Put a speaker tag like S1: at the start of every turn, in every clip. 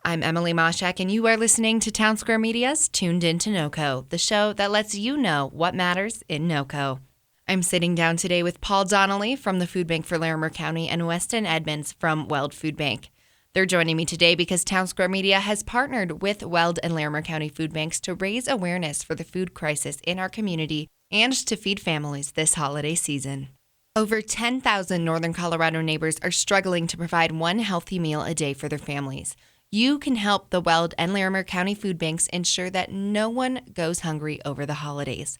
S1: I'm Emily Mashak, and you are listening to Townsquare Media's Tuned In To NoCo, the show that lets you know what matters in NoCo. I'm sitting down today with Paul Donnelly from the Food Bank for Larimer County and Weston Edmonds from Weld Food Bank. They're joining me today because Townsquare Media has partnered with Weld and Larimer County Food Banks to raise awareness for the food crisis in our community and to feed families this holiday season. Over 10,000 Northern Colorado neighbors are struggling to provide one healthy meal a day for their families. You can help the Weld and Larimer County Food Banks ensure that no one goes hungry over the holidays.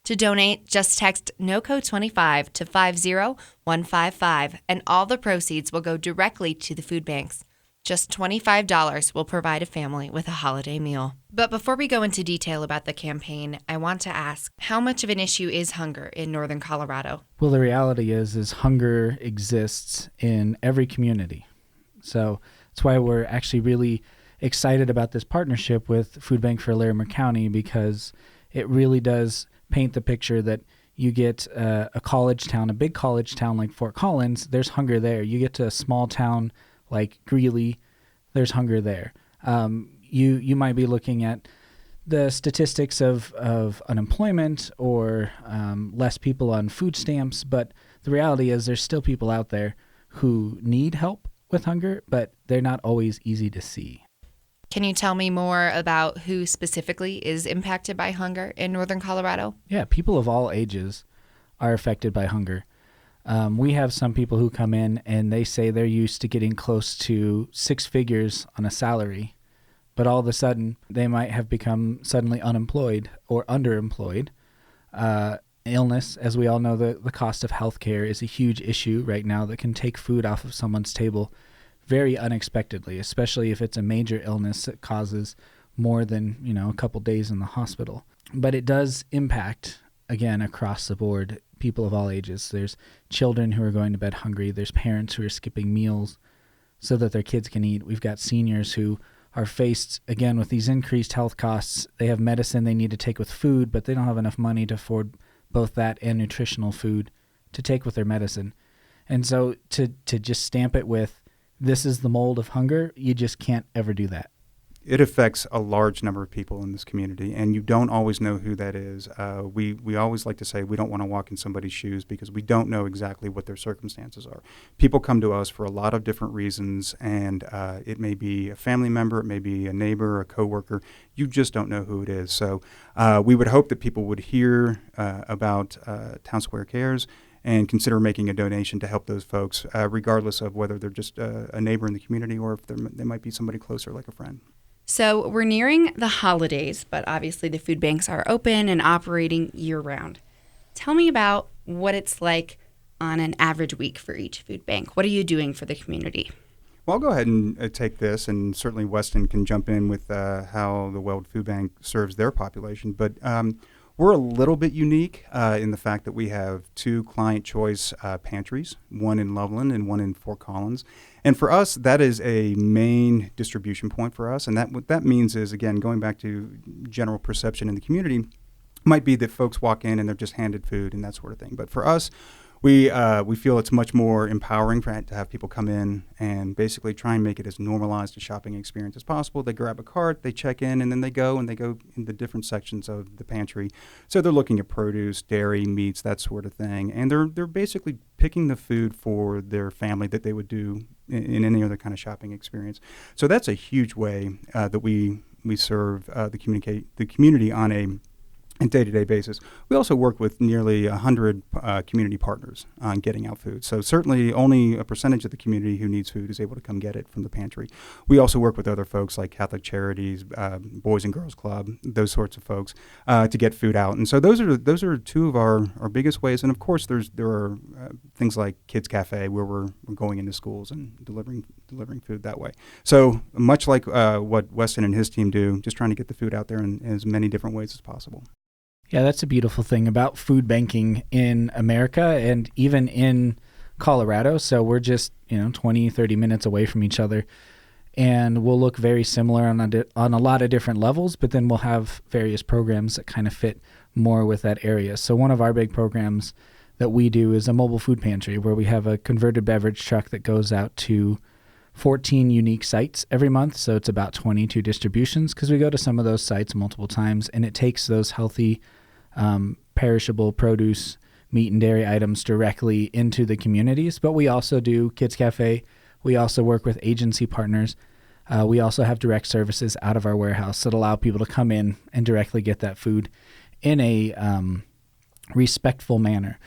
S1: To donate, just text NoCo25 to 50155, and all the proceeds will go directly to the food banks. Just $25 will provide a family with a holiday meal. But before we go into detail about the campaign, I want to ask, how much of an issue is hunger in Northern Colorado?
S2: Well, the reality is hunger exists in every community. So that's why we're actually really excited about this partnership with Food Bank for Larimer County, because it really does paint the picture that you get a college town, a big college town like Fort Collins, there's hunger there. You get to a small town like Greeley, there's hunger there. You might be looking at the statistics of unemployment or less people on food stamps, but the reality is there's still people out there who need help with hunger, but they're not always easy to see.
S1: Can you tell me more about who specifically is impacted by hunger in Northern Colorado?
S2: Yeah, people of all ages are affected by hunger. We have some people who come in and they say they're used to getting close to six figures on a salary, but all of a sudden they might have become suddenly unemployed or underemployed. Illness, as we all know, the cost of healthcare is a huge issue right now that can take food off of someone's table very unexpectedly, especially if it's a major illness that causes more than, a couple days in the hospital. But it does impact, again, across the board, people of all ages. There's children who are going to bed hungry. There's parents who are skipping meals so that their kids can eat. We've got seniors who are faced, again, with these increased health costs. They have medicine they need to take with food, but they don't have enough money to afford both that and nutritional food to take with their medicine. And so to just stamp it with, this is the mold of hunger, you just can't ever do that.
S3: It affects a large number of people in this community, and you don't always know who that is. We always like to say we don't want to walk in somebody's shoes because we don't know exactly what their circumstances are. People come to us for a lot of different reasons, and it may be a family member, it may be a neighbor, a coworker. You just don't know who it is. So we would hope that people would hear about Townsquare Cares and consider making a donation to help those folks, regardless of whether they're just a neighbor in the community or if they might be somebody closer like a friend.
S4: So we're nearing the holidays, but obviously the food banks are open and operating year-round. Tell me about what it's like on an average week for each food bank. What are you doing for the community?
S3: Well, I'll go ahead and take this, and certainly Weston can jump in with how the Weld Food Bank serves their population. But we're a little bit unique in the fact that we have two client choice pantries, one in Loveland and one in Fort Collins. And for us, that is a main distribution point for us. And what that means is, again, going back to general perception in the community, might be that folks walk in and they're just handed food and that sort of thing. But for us, we feel it's much more empowering to have people come in and basically try and make it as normalized a shopping experience as possible. They grab a cart, they check in, and then they go in the different sections of the pantry. So they're looking at produce, dairy, meats, that sort of thing. And they're basically picking the food for their family that they would do in any other kind of shopping experience. So that's a huge way that we serve the community on a day-to-day basis. We also work with nearly 100 community partners on getting out food. So certainly only a percentage of the community who needs food is able to come get it from the pantry. We also work with other folks like Catholic Charities, Boys and Girls Club, those sorts of folks to get food out. And so those are two of our biggest ways. And of course, there are things like Kids Cafe where we're going into schools and delivering food that way. So much like what Weston and his team do, just trying to get the food out there in as many different ways as possible.
S2: Yeah, that's a beautiful thing about food banking in America and even in Colorado. So we're just, 20, 30 minutes away from each other. And we'll look very similar on a lot of different levels, but then we'll have various programs that kind of fit more with that area. So one of our big programs that we do is a mobile food pantry where we have a converted beverage truck that goes out to 14 unique sites every month. So it's about 22 distributions because we go to some of those sites multiple times, and it takes those healthy, perishable produce, meat and dairy items directly into the communities. But we also do Kids Cafe. We also work with agency partners. We also have direct services out of our warehouse that allow people to come in and directly get that food in a respectful manner.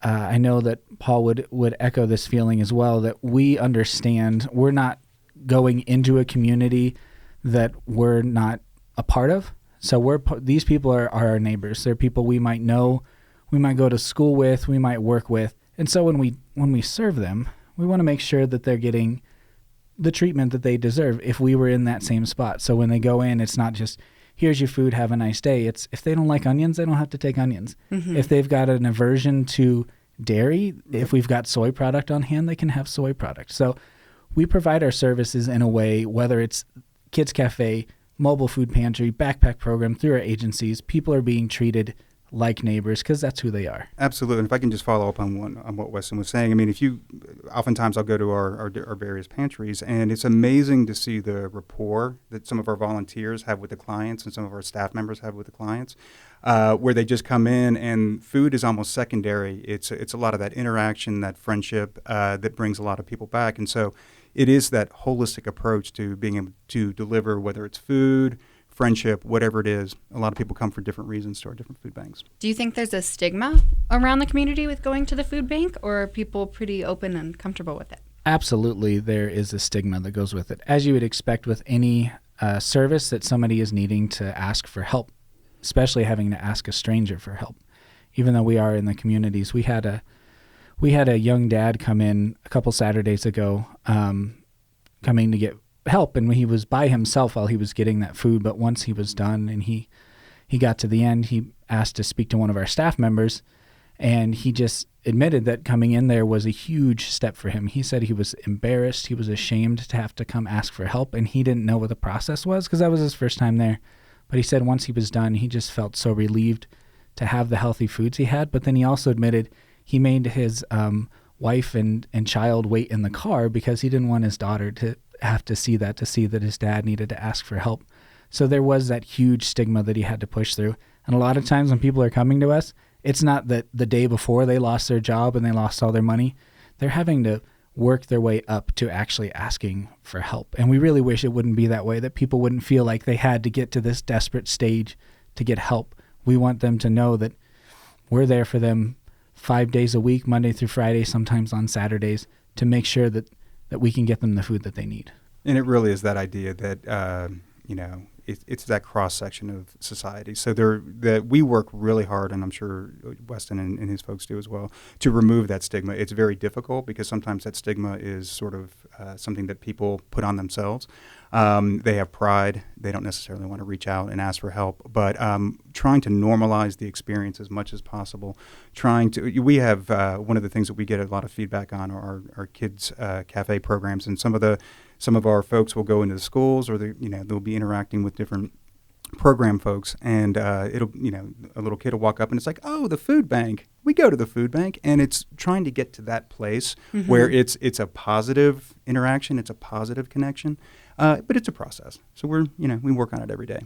S2: I know that Paul would echo this feeling as well, that we understand we're not going into a community that we're not a part of. So these people are our neighbors. They're people we might know, we might go to school with, we might work with. And so when we serve them, we want to make sure that they're getting the treatment that they deserve if we were in that same spot. So when they go in, it's not just, here's your food, have a nice day. It's if they don't like onions, they don't have to take onions. Mm-hmm. If they've got an aversion to dairy, if we've got soy product on hand, they can have soy product. So we provide our services in a way, whether it's Kids Cafe, mobile food pantry, backpack program, through our agencies, people are being treated like neighbors because that's who they are.
S3: Absolutely. And if I can just follow up on what Weston was saying, I mean, oftentimes I'll go to our various pantries, and it's amazing to see the rapport that some of our volunteers have with the clients and some of our staff members have with the clients, where they just come in and food is almost secondary. It's a lot of that interaction, that friendship that brings a lot of people back. And so it is that holistic approach to being able to deliver, whether it's food, friendship, whatever it is. A lot of people come for different reasons to our different food banks.
S4: Do you think there's a stigma around the community with going to the food bank, or are people pretty open and comfortable with it?
S2: Absolutely, there is a stigma that goes with it. As you would expect with any service that somebody is needing to ask for help, especially having to ask a stranger for help. Even though we are in the communities, we had a young dad come in a couple Saturdays ago, coming to get help, and he was by himself while he was getting that food. But once he was done and he got to the end, he asked to speak to one of our staff members, and he just admitted that coming in there was a huge step for him. He said he was embarrassed, he was ashamed to have to come ask for help, and he didn't know what the process was because that was his first time there. But he said once he was done, he just felt so relieved to have the healthy foods he had. But then he also admitted he made his wife and child wait in the car because he didn't want his daughter to have to see that his dad needed to ask for help. So there was that huge stigma that he had to push through. And a lot of times when people are coming to us, it's not that the day before they lost their job and they lost all their money. They're having to work their way up to actually asking for help. And we really wish it wouldn't be that way, that people wouldn't feel like they had to get to this desperate stage to get help. We want them to know that we're there for them 5 days a week, Monday through Friday, sometimes on Saturdays, to make sure that we can get them the food that they need.
S3: And it really is that idea that, it's that cross-section of society. So that we work really hard, and I'm sure Weston and his folks do as well, to remove that stigma. It's very difficult because sometimes that stigma is sort of something that people put on themselves. They have pride. They don't necessarily want to reach out and ask for help. But trying to normalize the experience as much as possible. We have one of the things that we get a lot of feedback on are our kids' cafe programs, and some of our folks will go into the schools, or they'll be interacting with different program folks, and a little kid will walk up and it's like, oh, the food bank. We go to the food bank, and it's trying to get to that place where it's a positive interaction, it's a positive connection, but it's a process. So we work on it every day.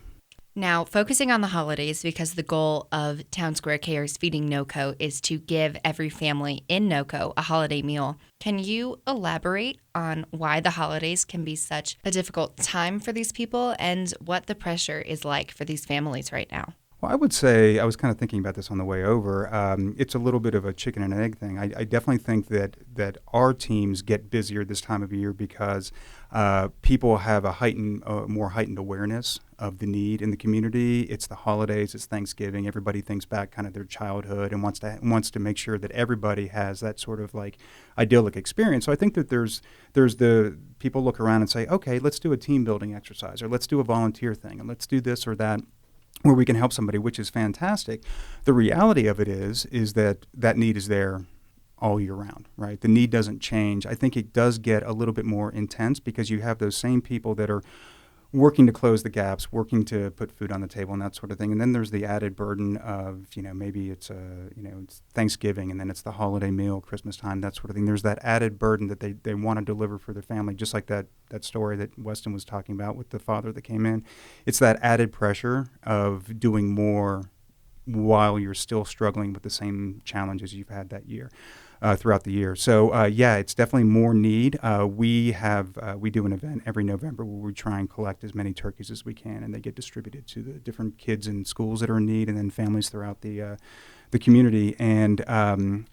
S1: Now, focusing on the holidays, because the goal of Townsquare Care's Feeding NoCo is to give every family in NoCo a holiday meal. Can you elaborate on why the holidays can be such a difficult time for these people and what the pressure is like for these families right now?
S3: Well, I would say, I was kind of thinking about this on the way over, it's a little bit of a chicken and egg thing. I definitely think that our teams get busier this time of year because people have a more heightened awareness of the need in the community. It's the holidays, it's Thanksgiving, everybody thinks back kind of their childhood and wants to make sure that everybody has that sort of like idyllic experience. So I think that there's the people look around and say, okay, let's do a team building exercise, or let's do a volunteer thing, and let's do this or that, where we can help somebody, which is fantastic. The reality of it is that need is there all year round, right? The need doesn't change. I think it does get a little bit more intense because you have those same people that are working to close the gaps, working to put food on the table and that sort of thing. And then there's the added burden of, maybe it's it's Thanksgiving and then it's the holiday meal, Christmas time, that sort of thing. There's that added burden that they want to deliver for their family, just like that story that Weston was talking about with the father that came in. It's that added pressure of doing more while you're still struggling with the same challenges you've had that year. Throughout the year. So it's definitely more need. We do an event every November where we try and collect as many turkeys as we can, and they get distributed to the different kids in schools that are in need, and then families throughout the community. And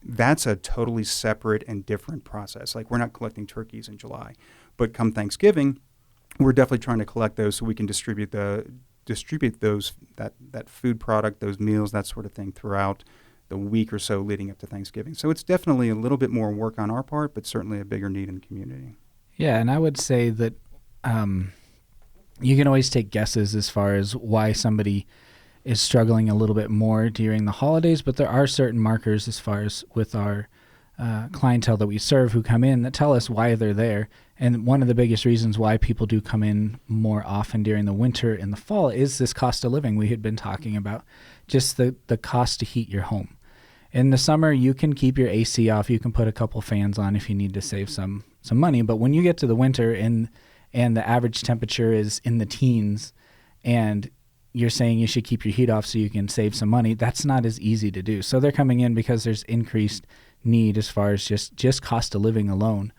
S3: that's a totally separate and different process. Like, we're not collecting turkeys in July, but come Thanksgiving, we're definitely trying to collect those so we can distribute those that food product, those meals, that sort of thing throughout the week or so leading up to Thanksgiving. So it's definitely a little bit more work on our part, but certainly a bigger need in the community.
S2: Yeah, and I would say that you can always take guesses as far as why somebody is struggling a little bit more during the holidays, but there are certain markers as far as with our clientele that we serve who come in that tell us why they're there. And one of the biggest reasons why people do come in more often during the winter and the fall is this cost of living we had been talking about, just the cost to heat your home. In the summer, you can keep your AC off. You can put a couple fans on if you need to save some money. But when you get to the winter and the average temperature is in the teens, and you're saying you should keep your heat off so you can save some money, that's not as easy to do. So they're coming in because there's increased need as far as just cost of living alone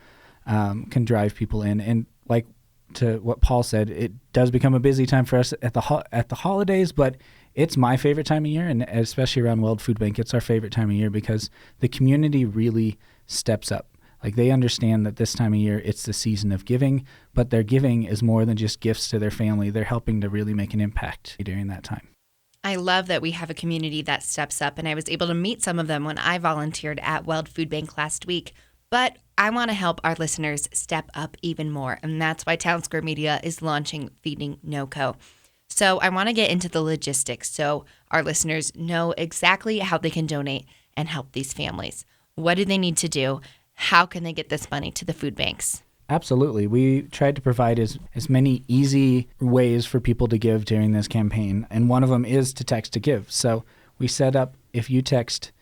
S2: can drive people in. And like to what Paul said, it does become a busy time for us at the holidays, but it's my favorite time of year, and especially around Weld Food Bank, it's our favorite time of year because the community really steps up. Like, they understand that this time of year, it's the season of giving, but their giving is more than just gifts to their family. They're helping to really make an impact during that time.
S1: I love that we have a community that steps up, and I was able to meet some of them when I volunteered at Weld Food Bank last week. But I want to help our listeners step up even more, and that's why Townsquare Media is launching Feeding NoCo. So I want to get into the logistics so our listeners know exactly how they can donate and help these families. What do they need to do? How can they get this money to the food banks?
S2: Absolutely. We tried to provide as many easy ways for people to give during this campaign, and one of them is to text to give. So we set up, if you text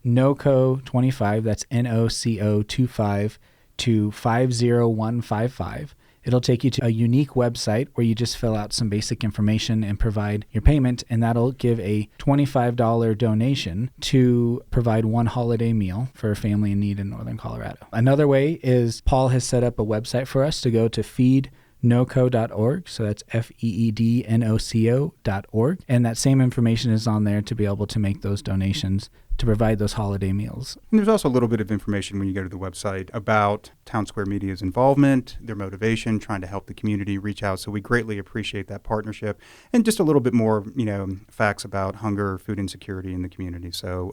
S2: NoCo 25, that's NoCo 25 to 50155, it'll take you to a unique website where you just fill out some basic information and provide your payment, and that'll give a $25 donation to provide one holiday meal for a family in need in northern Colorado. Another way is Paul has set up a website for us to go to feednoco.org, so that's feednoco.org, and that same information is on there to be able to make those donations to provide those holiday meals.
S3: And there's also a little bit of information when you go to the website about Townsquare Media's involvement, their motivation, trying to help the community reach out. So we greatly appreciate that partnership, and just a little bit more, facts about hunger, food insecurity in the community. So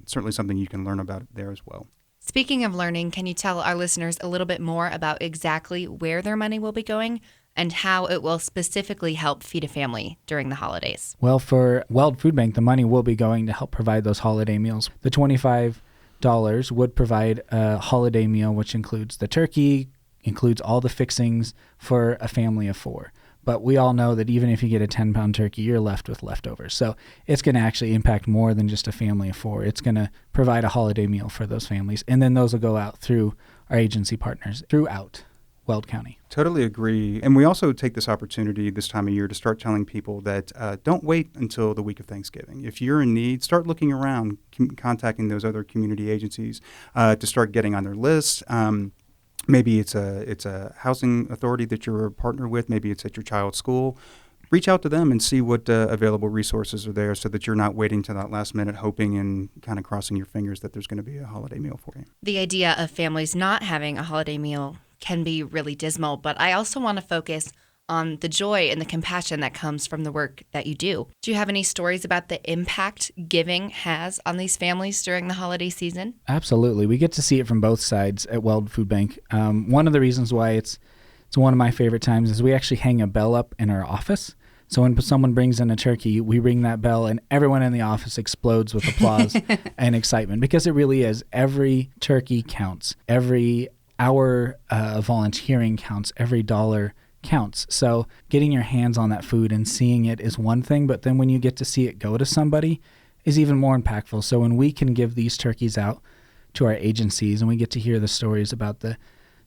S3: certainly something you can learn about there as well.
S1: Speaking of learning, can you tell our listeners a little bit more about exactly where their money will be going and how it will specifically help feed a family during the holidays?
S2: Well, for Weld Food Bank, the money will be going to help provide those holiday meals. The $25 would provide a holiday meal, which includes the turkey, includes all the fixings for a family of 4. But we all know that even if you get a 10-pound turkey, you're left with leftovers. So it's going to actually impact more than just a family of 4. It's going to provide a holiday meal for those families. And then those will go out through our agency partners throughout Weld County.
S3: Totally agree. And we also take this opportunity this time of year to start telling people that don't wait until the week of Thanksgiving. If you're in need, start looking around, contacting those other community agencies to start getting on their list. Maybe it's a housing authority that you're a partner with. Maybe it's at your child's school. Reach out to them and see what available resources are there so that you're not waiting to that last minute hoping and kind of crossing your fingers that there's going to be a holiday meal for you.
S1: The idea of families not having a holiday meal can be really dismal, but I also want to focus on the joy and the compassion that comes from the work that you do. Do you have any stories about the impact giving has on these families during the holiday season?
S2: Absolutely. We get to see it from both sides at Weld Food Bank. One of the reasons why it's one of my favorite times is we actually hang a bell up in our office. So when someone brings in a turkey, we ring that bell and everyone in the office explodes with applause and excitement, because it really is. Every turkey counts. Every hour of volunteering counts. Every dollar counts. So getting your hands on that food and seeing it is one thing, but then when you get to see it go to somebody is even more impactful. So when we can give these turkeys out to our agencies and we get to hear the stories about the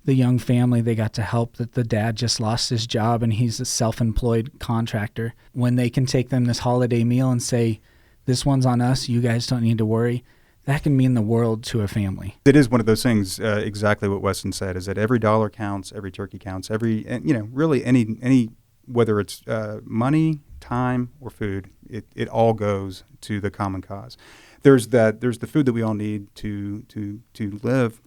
S2: young family they got to help, that the dad just lost his job and he's a self-employed contractor, when they can take them this holiday meal and say, this one's on us, you guys don't need to worry, that can mean the world to a family.
S3: It is one of those things, exactly what Weston said, is that every dollar counts, every turkey counts, really any whether it's money, time, or food, it all goes to the common cause. There's the food that we all need to live,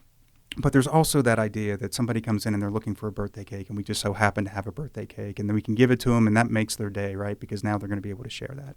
S3: but there's also that idea that somebody comes in and they're looking for a birthday cake, and we just so happen to have a birthday cake, and then we can give it to them, and that makes their day, right? Because now they're going to be able to share that.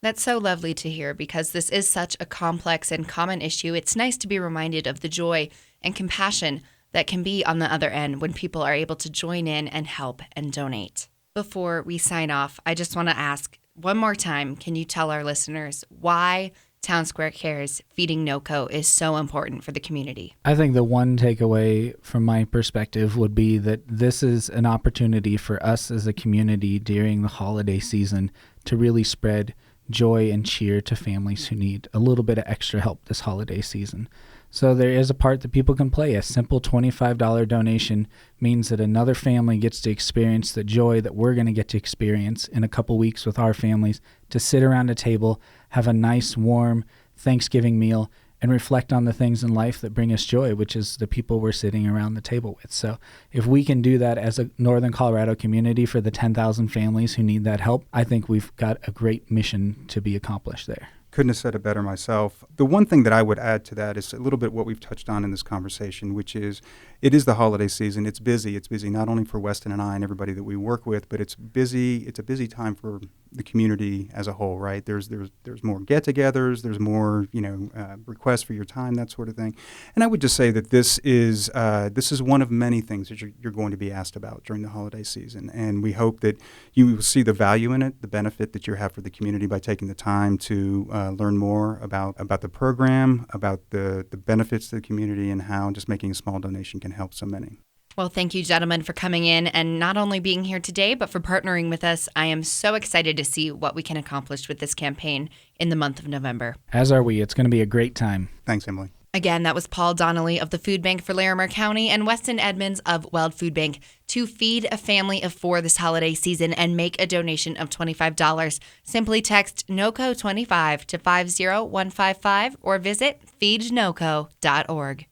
S1: That's so lovely to hear because this is such a complex and common issue. It's nice to be reminded of the joy and compassion that can be on the other end when people are able to join in and help and donate. Before we sign off, I just want to ask one more time, can you tell our listeners why Townsquare Cares Feeding NoCo is so important for the community?
S2: I think the one takeaway from my perspective would be that this is an opportunity for us as a community during the holiday season to really spread joy and cheer to families who need a little bit of extra help this holiday season. So there is a part that people can play. A simple $25 donation means that another family gets to experience the joy that we're going to get to experience in a couple weeks with our families, to sit around a table, have a nice, warm Thanksgiving meal, and reflect on the things in life that bring us joy, which is the people we're sitting around the table with. So if we can do that as a Northern Colorado community for the 10,000 families who need that help, I think we've got a great mission to be accomplished there.
S3: Couldn't have said it better myself. The one thing that I would add to that is a little bit what we've touched on in this conversation, which is it is the holiday season. It's busy. It's busy not only for Weston and I and everybody that we work with, but it's busy. It's a busy time for the community as a whole, right? There's more get-togethers. There's more requests for your time, that sort of thing. And I would just say that this is one of many things that you're going to be asked about during the holiday season, and we hope that you will see the value in it, the benefit that you have for the community by taking the time to learn more about the program, about the benefits to the community, and how just making a small donation can help so many.
S1: Well, thank you, gentlemen, for coming in and not only being here today, but for partnering with us. I am so excited to see what we can accomplish with this campaign in the month of November.
S2: As are we. It's going to be a great time.
S3: Thanks, Emily.
S1: Again, that was Paul Donnelly of the Food Bank for Larimer County and Weston Edmonds of Weld Food Bank to feed a family of 4 this holiday season and make a donation of $25. Simply text NoCo25 to 50155 or visit feednoco.org.